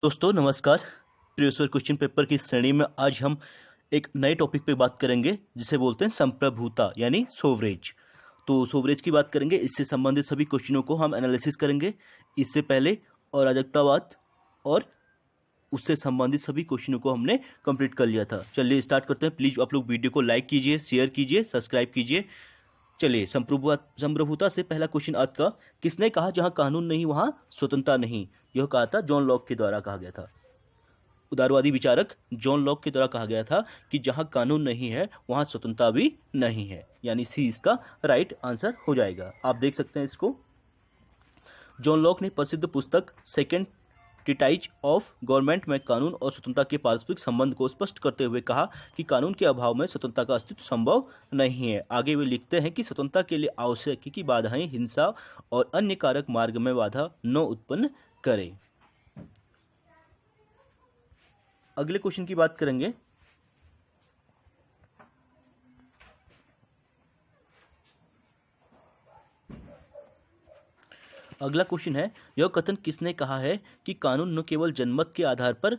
दोस्तों नमस्कार। Previous year question paper की श्रेणी में आज हम एक नए टॉपिक पे बात करेंगे जिसे बोलते हैं संप्रभुता यानी सोवरेज। तो सोवरेज की बात करेंगे, इससे संबंधित सभी क्वेश्चनों को हम एनालिसिस करेंगे। इससे पहले अराजकतावाद और उससे संबंधित सभी क्वेश्चनों को हमने कंप्लीट कर लिया था। चलिए स्टार्ट करते हैं। प्लीज़ आप लोग वीडियो को लाइक कीजिए, शेयर कीजिए, सब्सक्राइब कीजिए। चलिए संप्रभुता से पहला क्वेश्चन आज का, किसने कहा जहां कानून नहीं वहां स्वतंत्रता नहीं? यह कहा था जॉन लॉक के द्वारा कहा गया था। उदारवादी विचारक जॉन लॉक के द्वारा कहा गया था कि जहां कानून नहीं है वहां स्वतंत्रता भी नहीं है, यानी सी इसका राइट आंसर हो जाएगा। आप देख सकते हैं इसको। जॉन लॉक ने प्रसिद्ध पुस्तक सेकेंड ट्रीटाइज ऑफ गवर्नमेंट में कानून और स्वतंत्रता के पारस्परिक संबंध को स्पष्ट करते हुए कहा कि कानून के अभाव में स्वतंत्रता का अस्तित्व संभव नहीं है। आगे वे लिखते हैं कि स्वतंत्रता के लिए आवश्यक है कि बाधाएं हिंसा और अन्य कारक मार्ग में बाधा न उत्पन्न करें। अगले क्वेश्चन की बात करेंगे। अगला क्वेश्चन है, यह कथन किसने कहा है कि कानून न केवल जनमत के आधार पर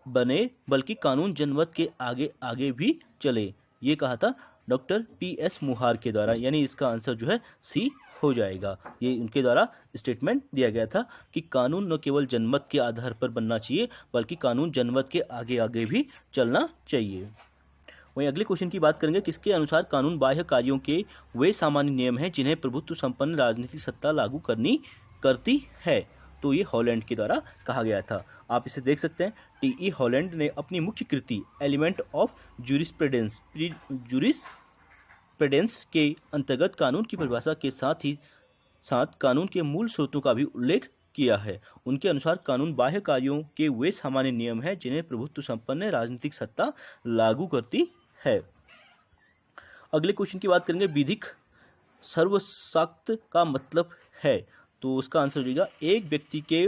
बने बल्कि कानून जनमत के आगे आगे भी चले? ये कहा था डॉक्टर पी.एस. मुहार के द्वारा, यानी इसका आंसर जो है सी हो जाएगा। ये उनके द्वारा स्टेटमेंट दिया गया था कि कानून न केवल जनमत के आधार पर बनना चाहिए बल्कि कानून जनमत के आगे आगे भी चलना चाहिए। वहीं अगले क्वेश्चन की बात करेंगे, किसके अनुसार कानून बाह्य कार्यों के वे सामान्य नियम हैं जिन्हें प्रभुत्व संपन्न राजनीतिक सत्ता लागू करती है? तो ये हॉलैंड के द्वारा कहा गया था। आप इसे देख सकते हैं। टी.ई. हॉलैंड ने अपनी मुख्य कृति एलिमेंट ऑफ जूरिस्प्रूडेंस के अंतर्गत कानून की परिभाषा के साथ ही साथ कानून के मूल स्रोतों का भी उल्लेख किया है। उनके अनुसार कानून बाह्य कार्यों के वे सामान्य नियम हैं जिन्हें प्रभुत्व संपन्न राजनीतिक सत्ता लागू करती है। अगले क्वेश्चन की बात करेंगे, विधिक सर्वशक्त का मतलब है? तो उसका आंसर हो जाएगा एक व्यक्ति के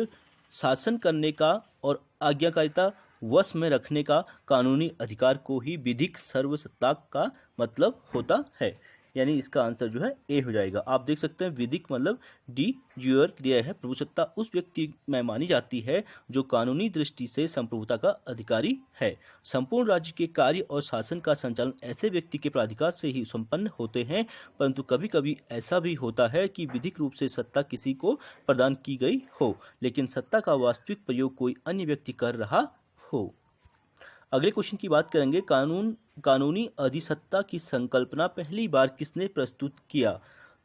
शासन करने का और आज्ञाकारिता वश में रखने का कानूनी अधिकार को ही विधिक सर्वसत्ता का मतलब होता है, यानी इसका आंसर जो है ए हो जाएगा। आप देख सकते हैं विधिक मतलब डी ज्यूअर दिया है। प्रभुसत्ता उस व्यक्ति में मानी जाती है जो कानूनी दृष्टि से संप्रभुता का अधिकारी है। संपूर्ण राज्य के कार्य और शासन का संचालन ऐसे व्यक्ति के प्राधिकार से ही संपन्न होते हैं, परंतु कभी कभी ऐसा भी होता है कि विधिक रूप से सत्ता किसी को प्रदान की गई हो लेकिन सत्ता का वास्तविक प्रयोग कोई अन्य व्यक्ति कर रहा हो। अगले क्वेश्चन की बात करेंगे, कानूनी अधिसत्ता की संकल्पना पहली बार किसने प्रस्तुत किया?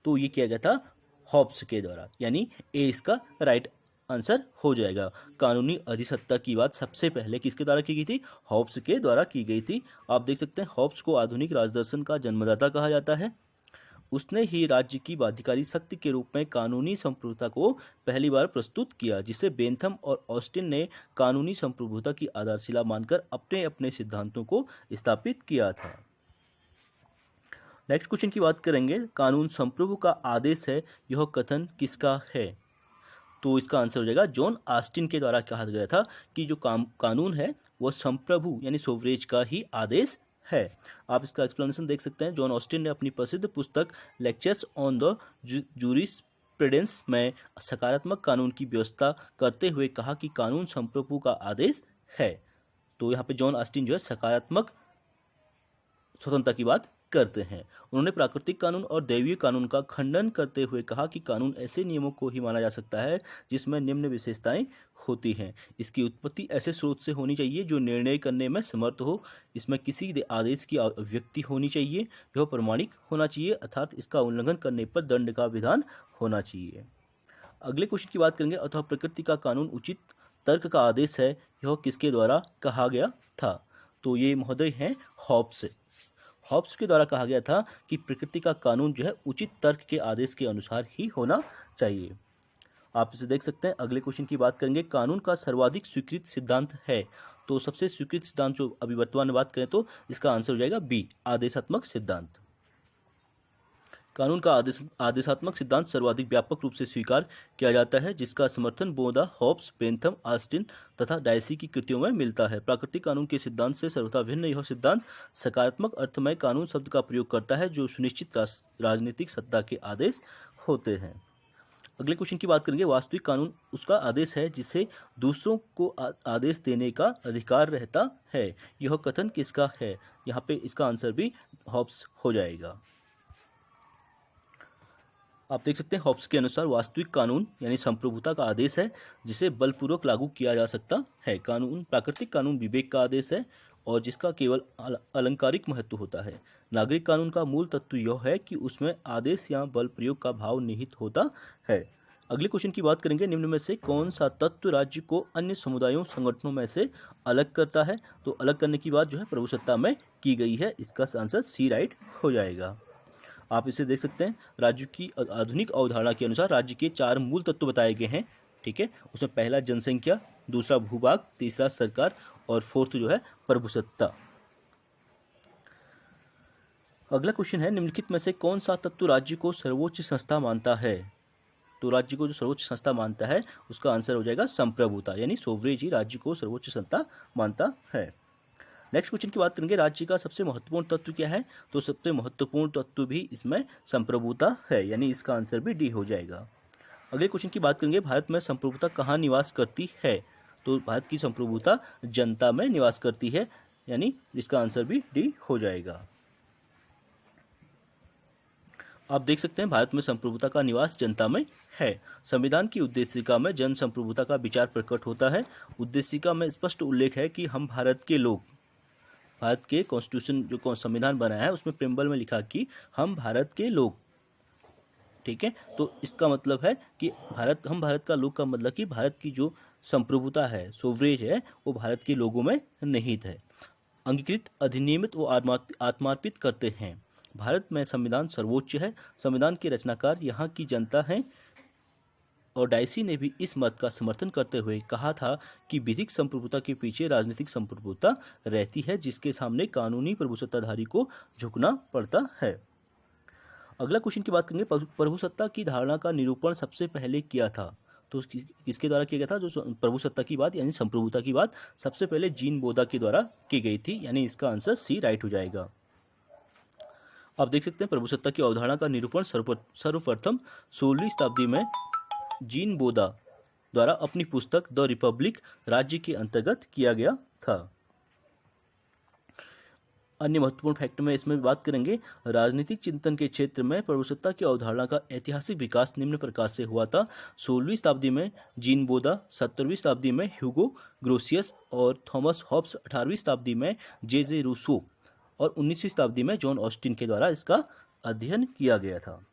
तो ये किया गया था हॉब्स के द्वारा, यानी ए इसका राइट आंसर हो जाएगा। कानूनी अधिसत्ता की बात सबसे पहले किसके द्वारा की गई थी? हॉब्स के द्वारा की गई थी। आप देख सकते हैं हॉब्स को आधुनिक राजदर्शन का जन्मदाता कहा जाता है। उसने ही राज्य की बाध्यकारी शक्ति के रूप में कानूनी संप्रभुता को पहली बार प्रस्तुत किया, जिसे बेंथम और ऑस्टिन ने कानूनी संप्रभुता की आधारशिला मानकर अपने अपने सिद्धांतों को स्थापित किया था। नेक्स्ट क्वेश्चन की बात करेंगे, कानून संप्रभु का आदेश है, यह कथन किसका है? तो इसका आंसर हो जाएगा जॉन ऑस्टिन के द्वारा कहा गया था कि जो कानून है वह संप्रभु यानी सोवरेज का ही आदेश है। आप इसका एक्सप्लेनेशन देख सकते हैं। जॉन ऑस्टिन ने अपनी प्रसिद्ध पुस्तक लेक्चर्स ऑन द जूरिस्प्रूडेंस में सकारात्मक कानून की व्यवस्था करते हुए कहा कि कानून संप्रभु का आदेश है। तो यहाँ पे जॉन ऑस्टिन जो है सकारात्मक स्वतंत्रता की बात करते हैं। उन्होंने प्राकृतिक कानून और दैवीय कानून का खंडन करते हुए कहा कि कानून ऐसे नियमों को ही माना जा सकता है जिसमें निम्न विशेषताएं होती हैं। इसकी उत्पत्ति ऐसे स्रोत से होनी चाहिए जो निर्णय करने में समर्थ हो। इसमें किसी आदेश की अभिव्यक्ति होनी चाहिए। यह प्रमाणिक होना चाहिए, अर्थात इसका उल्लंघन करने पर दंड का विधान होना चाहिए। अगले क्वेश्चन की बात करेंगे, अथवा प्रकृति का कानून उचित तर्क का आदेश है, यह किसके द्वारा कहा गया था? तो ये महोदय हैं हॉब्स। हॉब्स के द्वारा कहा गया था कि प्रकृति का कानून जो है उचित तर्क के आदेश के अनुसार ही होना चाहिए। आप इसे देख सकते हैं। अगले क्वेश्चन की बात करेंगे, कानून का सर्वाधिक स्वीकृत सिद्धांत है? तो सबसे स्वीकृत सिद्धांत जो अभी वर्तमान में बात करें तो इसका आंसर हो जाएगा बी, आदेशात्मक सिद्धांत। कानून का आदेशात्मक सिद्धांत सर्वाधिक व्यापक रूप से स्वीकार किया जाता है, जिसका समर्थन बोदा, हॉब्स, बेंथम, ऑस्टिन तथा डायसी की कृतियों में मिलता है। प्राकृतिक कानून के सिद्धांत से सर्वथा भिन्न यह सिद्धांत सकारात्मक अर्थ में कानून शब्द का प्रयोग करता है जो सुनिश्चित राजनीतिक सत्ता के आदेश होते हैं। अगले क्वेश्चन की बात करेंगे, वास्तविक कानून उसका आदेश है जिसे दूसरों को आदेश देने का अधिकार रहता है, यह कथन किसका है? यहाँ पे इसका आंसर भी हॉब्स हो जाएगा। आप देख सकते हैं हॉब्स के अनुसार वास्तविक कानून यानी संप्रभुता का आदेश है जिसे बलपूर्वक लागू किया जा सकता है। कानून, प्राकृतिक कानून विवेक का आदेश है और जिसका केवल अलंकारिक महत्व होता है। नागरिक कानून का मूल तत्व यह है कि उसमें आदेश या बल प्रयोग का भाव निहित होता है। अगले क्वेश्चन की बात करेंगे, निम्न में से कौन सा तत्व राज्य को अन्य समुदायों संगठनों में से अलग करता है? तो अलग करने की बात जो है प्रभुसत्ता में की गई है, इसका आंसर सी राइट हो जाएगा। आप इसे देख सकते हैं, राज्य की आधुनिक अवधारणा के अनुसार राज्य के 4 मूल तत्व बताए गए हैं। ठीक है, उसमें पहला जनसंख्या, दूसरा भूभाग, तीसरा सरकार और फोर्थ जो है प्रभुसत्ता। अगला क्वेश्चन है, निम्नलिखित में से कौन सा तत्व राज्य को सर्वोच्च संस्था मानता है? तो राज्य को जो सर्वोच्च संस्था मानता है उसका आंसर हो जाएगा संप्रभुता, यानी सोवरेजी राज्य को सर्वोच्च संस्था मानता है। नेक्स्ट क्वेश्चन की बात करेंगे, राज्य का सबसे महत्वपूर्ण तत्व क्या है? तो सबसे महत्वपूर्ण तत्व भी इसमें संप्रभुता है, यानी इसका आंसर भी डी हो जाएगा। अगले क्वेश्चन की बात करेंगे, भारत में संप्रभुता कहाँ निवास करती है? तो भारत की संप्रभुता जनता में निवास करती है, यानी इसका आंसर भी डी हो जाएगा। आप देख सकते हैं भारत में संप्रभुता का निवास जनता में है। संविधान की उद्देशिका में जन संप्रभुता का विचार प्रकट होता है। उद्देशिका में स्पष्ट उल्लेख है कि हम भारत के लोग, भारत के कॉन्स्टिट्यूशन जो संविधान बनाया है उसमें प्रेम्बल में लिखा कि हम भारत के लोग। ठीक है, तो इसका मतलब है कि हम भारत का लोग का मतलब कि भारत की जो संप्रभुता है, सोवरेज है, वो भारत के लोगों में निहित है। अंगीकृत, अधिनियमित व आत्मार्पित करते हैं। भारत में संविधान सर्वोच्च है। संविधान के रचनाकार यहाँ की जनता है। और डाइसी ने भी इस मत का समर्थन करते हुए कहा था कि विधिक संप्रभुता के पीछे राजनीतिक संप्रभुता रहती है, जिसके सामने कानूनी प्रभुसत्ताधारी को झुकना पड़ता है। अगला क्वेश्चन की बात करेंगे, प्रभुसत्ता की धारणा का निरूपण सबसे पहले किया था? तो किसके द्वारा किया गया था? जो प्रभुसत्ता की बात यानी संप्रभुता की बात सबसे पहले जीन बोदा के द्वारा की गई थी, यानी इसका आंसर सी राइट हो जाएगा। आप देख सकते हैं प्रभुसत्ता की अवधारणा का निरूपण सर्वप्रथम 16वीं शताब्दी में जीन बोदा द्वारा अपनी पुस्तक द रिपब्लिक राज्य के अंतर्गत किया गया था। अन्य महत्वपूर्ण फैक्ट में इसमें बात करेंगे, राजनीतिक चिंतन के क्षेत्र में प्रभुसत्ता की अवधारणा का ऐतिहासिक विकास निम्न प्रकार से हुआ था। 16वीं शताब्दी में जीन बोदा, 17वीं शताब्दी में ह्यूगो ग्रोसियस और थॉमस हॉब्स, 18वीं शताब्दी में जे रूसो और 19वीं शताब्दी में जॉन ऑस्टिन के द्वारा इसका अध्ययन किया गया था।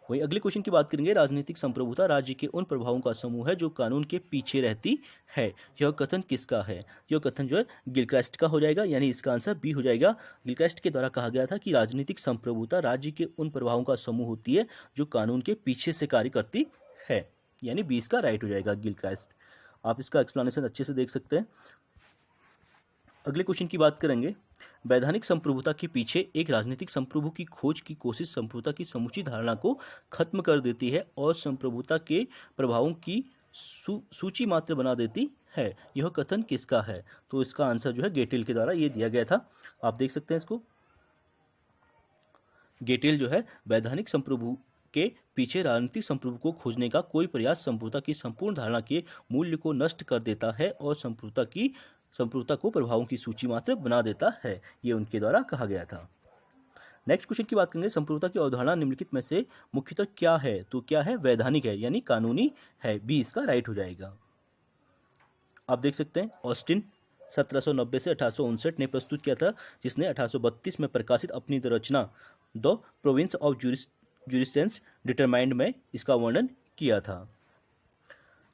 वही अगले क्वेश्चन की बात करेंगे, राजनीतिक संप्रभुता राज्य के उन प्रभावों का समूह है जो कानून के पीछे रहती है, यह कथन किसका है? यह कथन जो है गिलक्रास्ट का हो जाएगा, यानी इसका आंसर बी हो जाएगा। गिलक्रास्ट के द्वारा कहा गया था कि राजनीतिक संप्रभुता राज्य के उन प्रभावों का समूह होती है जो कानून के पीछे से कार्य करती है, यानी बी इसका राइट हो जाएगा, गिलक्रास्ट। आप इसका एक्सप्लेनेशन अच्छे से देख सकते हैं। अगले क्वेश्चन की बात करेंगे, वैधानिक संप्रभुता के पीछे एक राजनीतिक संप्रभु की खोज की कोशिश संप्रभुता की समुची धारणा को खत्म कर देती है और संप्रभुता के प्रभावों की सूची मात्र बना देती है, यह कथन किसका है? तो इसका आंसर जो है गेटेल के द्वारा ये दिया गया था। आप देख सकते हैं इसको, गेटेल जो है वैधानिक संप्रभु के पीछे राजनीतिक संप्रभु को खोजने का कोई प्रयास संप्रभुता की संपूर्ण धारणा के मूल्य को नष्ट कर देता है और संप्रभुता को प्रभावों की सूची मात्र बना देता है, ये उनके द्वारा कहा गया था। नेक्स्ट क्वेश्चन की बात करेंगे, संप्रभुता की अवधारणा निम्नलिखित में से मुख्यतः क्या है? तो क्या है? वैधानिक है, यानी कानूनी है, बी इसका राइट हो जाएगा। आप देख सकते हैं ऑस्टिन 1790 से 1859 ने प्रस्तुत किया था, जिसने 1832 में प्रकाशित अपनी रचना द प्रोविंस ऑफ ज्यूरिसडेंस डिटरमाइंड में इसका वर्णन किया था।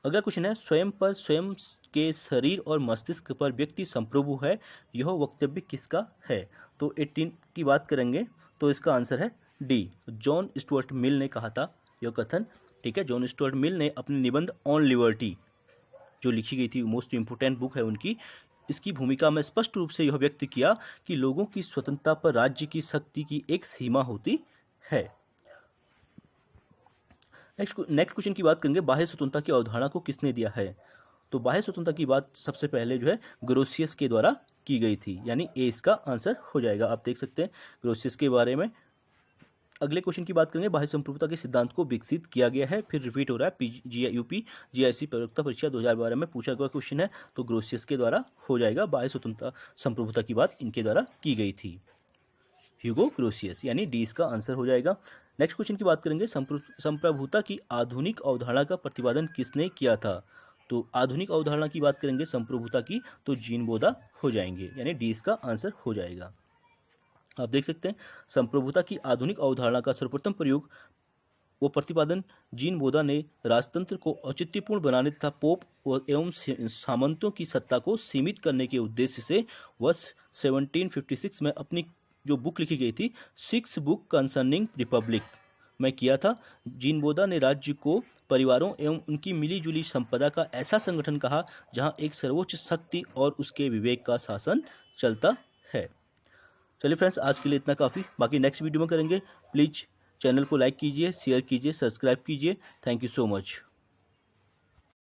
अगला क्वेश्चन है, स्वयं पर स्वयं के शरीर और मस्तिष्क पर व्यक्ति संप्रभु है, यह वक्तव्य किसका है? तो 18 की बात करेंगे तो इसका आंसर है डी, जॉन स्टुअर्ट मिल ने कहा था यह कथन। ठीक है, जॉन स्टुअर्ट मिल ने अपने निबंध ऑन लिबर्टी जो लिखी गई थी, मोस्ट इंपोर्टेंट बुक है उनकी, इसकी भूमिका में स्पष्ट रूप से यह व्यक्त किया कि लोगों की स्वतंत्रता पर राज्य की शक्ति की एक सीमा होती है। नेक्स्ट क्वेश्चन की बात करेंगे, बाह्य स्वतंत्रता की अवधारणा को किसने दिया है? तो बाह्य स्वतंत्रता की बात सबसे पहले जो है ग्रोसियस के द्वारा की गई थी, यानी ए इसका आंसर हो जाएगा। आप देख सकते हैं ग्रोसियस के बारे में अगले क्वेश्चन की बात करेंगे, बाह्य संप्रभुता के सिद्धांत को विकसित किया गया है, फिर रिपीट हो रहा है, यूपी जीआईसी प्रवक्ता परीक्षा 2012 में पूछा गया क्वेश्चन है, तो ग्रोसियस के द्वारा हो जाएगा। बाह्य स्वतंत्रता संप्रभुता की बात इनके द्वारा की गई थी, ह्यूगो ग्रोसियस, यानी डी इसका आंसर हो जाएगा। नेक्स्ट क्वेश्चन की बात करेंगे, संप्रभुता की आधुनिक अवधारणा का प्रतिपादन किसने किया था? तो आधुनिक अवधारणा की बात करेंगे संप्रभुता की, तो जीन बोधा हो जाएंगे, यानी डी इसका आंसर हो जाएगा। आप देख सकते हैं संप्रभुता की आधुनिक अवधारणा का सर्वप्रथम प्रयोग वो प्रतिपादन जीन बोधा ने राजतंत्र को औचित्यपूर्ण बनाने तथा पोप एवं सामंतों की सत्ता को सीमित करने के उद्देश्य से वर्ष 1756 में अपनी जो बुक लिखी गई थी, 6 बुक कंसर्निंग रिपब्लिक में किया था। जीन बोधा ने राज्य को परिवारों एवं उनकी मिलीजुली संपदा का ऐसा संगठन कहा जहां एक सर्वोच्च शक्ति और उसके विवेक का शासन चलता है। चलिए फ्रेंड्स, आज के लिए इतना काफ़ी, बाकी नेक्स्ट वीडियो में करेंगे। प्लीज़ चैनल को लाइक कीजिए, शेयर कीजिए, सब्सक्राइब कीजिए। Thank you so much.